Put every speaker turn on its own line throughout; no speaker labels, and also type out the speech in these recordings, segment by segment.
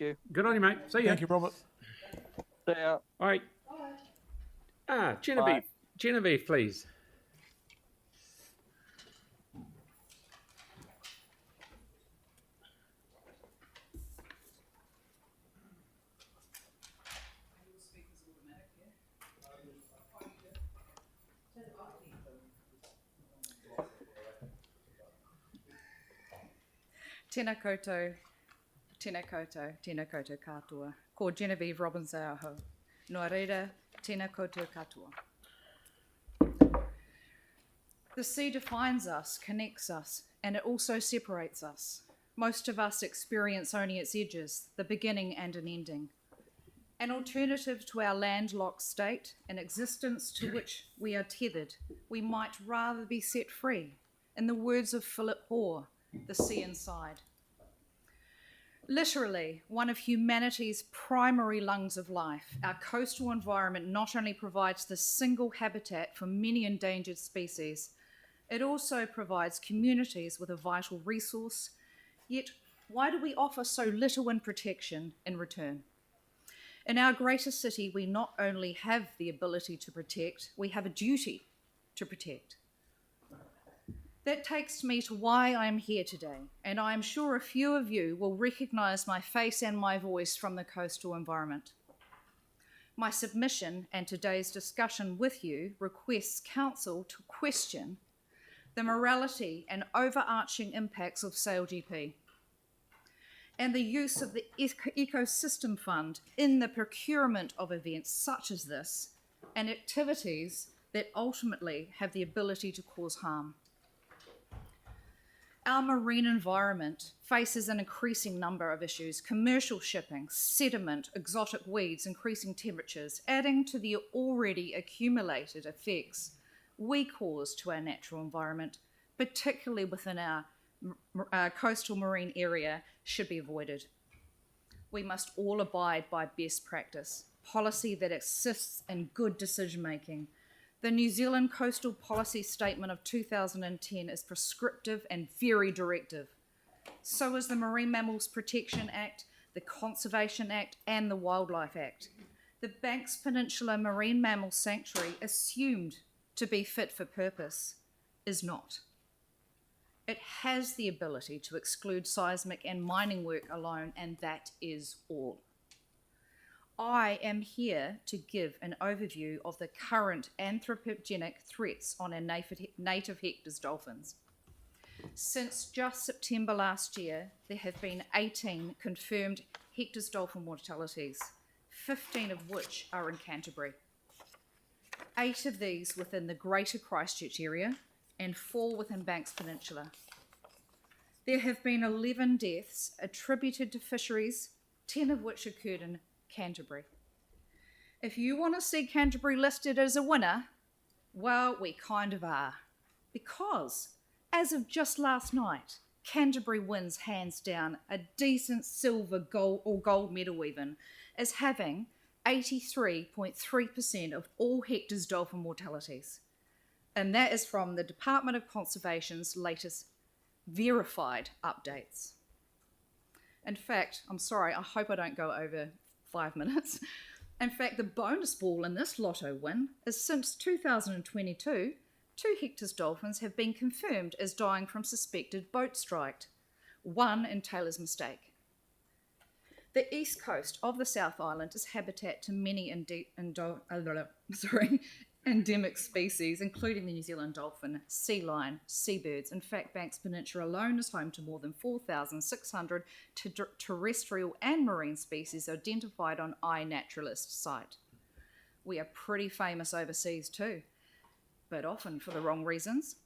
Thank you.
Good on you, mate. See ya.
Thank you, Robert.
See ya.
All right. Genevieve.
Bye.
Genevieve, please.
Tēnā koutou, tēnā koutou, tēnā koutou katoa. Ko Genevieve Robinson aho. Noa reira, tēnā koutou katoa. The sea defines us, connects us, and it also separates us. Most of us experience only its edges, the beginning and an ending. An alternative to our landlocked state, an existence to which we are tethered, we might rather be set free. In the words of Philip Hoare, the sea inside. Literally, one of humanity's primary lungs of life, our coastal environment not only provides the single habitat for many endangered species, it also provides communities with a vital resource. Yet, why do we offer so little in protection in return? In our greater city, we not only have the ability to protect, we have a duty to protect. That takes me to why I'm here today, and I'm sure a few of you will recognise my face and my voice from the coastal environment. My submission and today's discussion with you requests Council to question the morality and overarching impacts of SailGP and the use of the Ecosystem Fund in the procurement of events such as this and activities that ultimately have the ability to cause harm. Our marine environment faces an increasing number of issues: commercial shipping, sediment, exotic weeds, increasing temperatures, adding to the already accumulated effects we cause to our natural environment, particularly within our coastal marine area, should be avoided. We must all abide by best practice, policy that assists in good decision making. The New Zealand Coastal Policy Statement of 2010 is prescriptive and very directive. So is the Marine Mammals Protection Act, the Conservation Act, and the Wildlife Act. The Banks Peninsula Marine Mammal Sanctuary, assumed to be fit for purpose, is not. It has the ability to exclude seismic and mining work alone, and that is all. I am here to give an overview of the current anthropogenic threats on our native Hector's dolphins. Since just September last year, there have been 18 confirmed Hector's dolphin mortalities, 15 of which are in Canterbury. 8 of these within the greater Christchurch area and 4 within Banks Peninsula. There have been 11 deaths attributed to fisheries, 10 of which occurred in Canterbury. If you want to see Canterbury listed as a winner, well, we kind of are. Because, as of just last night, Canterbury wins hands down a decent silver, gold medal even, as having 83.3% of all Hector's dolphin mortalities. And that is from the Department of Conservation's latest verified updates. In fact, I'm sorry, I hope I don't go over 5 minutes. In fact, the bonus ball in this lotto win is since 2022, 2 Hector's dolphins have been confirmed as dying from suspected boat strike, 1 in Taylor's Mistake. The east coast of the South Island is habitat to many endemic species, including the New Zealand dolphin, sea lion, seabirds. In fact, Banks Peninsula alone is home to more than 4,600 terrestrial and marine species identified on iNaturalist site. We are pretty famous overseas too, but often for the wrong reasons.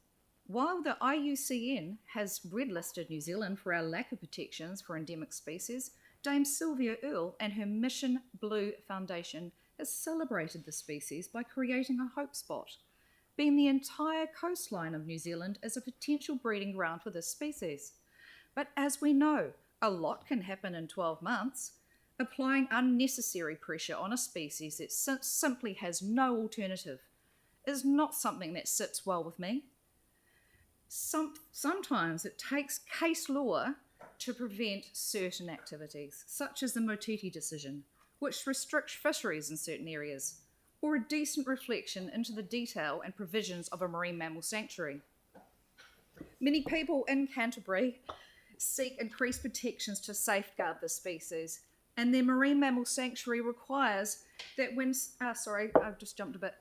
While the IUCN has red-listed New Zealand for our lack of protections for endemic species, Dame Sylvia Earle and her Mission Blue Foundation has celebrated the species by creating a hope spot, being the entire coastline of New Zealand as a potential breeding ground for this species. But as we know, a lot can happen in 12 months. Applying unnecessary pressure on a species that simply has no alternative is not something that sits well with me. Sometimes it takes case law to prevent certain activities, such as the Motiti decision, which restricts fisheries in certain areas, or a decent reflection into the detail and provisions of a marine mammal sanctuary. Many people in Canterbury seek increased protections to safeguard the species, and their marine mammal sanctuary requires that when... sorry, I've just jumped a bit.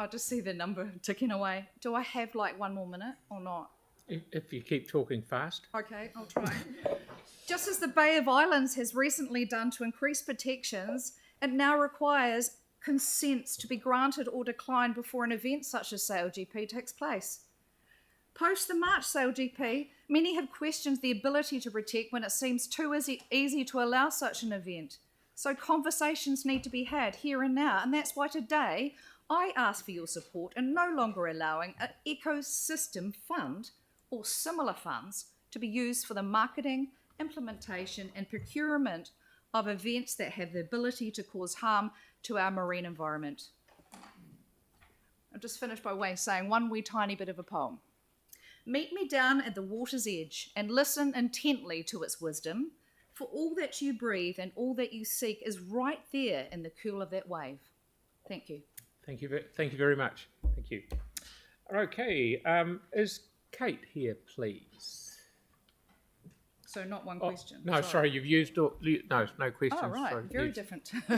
I just see the number ticking away. Do I have like 1 more minute or not?
If you keep talking fast.
Okay, I'll try. Just as the Bay of Islands has recently done to increase protections, it now requires consents to be granted or declined before an event such as SailGP takes place. Post the March SailGP, many have questioned the ability to protect when it seems too easy to allow such an event. So conversations need to be had here and now, and that's why today I ask for your support in no longer allowing an ecosystem fund or similar funds to be used for the marketing, implementation and procurement of events that have the ability to cause harm to our marine environment. I'll just finish by way of saying one wee tiny bit of a poem. Meet me down at the water's edge and listen intently to its wisdom, for all that you breathe and all that you seek is right there in the cool of that wave. Thank you.
Thank you very much. Thank you. Okay, is Kate here, please?
So not one question.
No, sorry, you've used all... No question.
Oh, right.
Sorry,
Very different.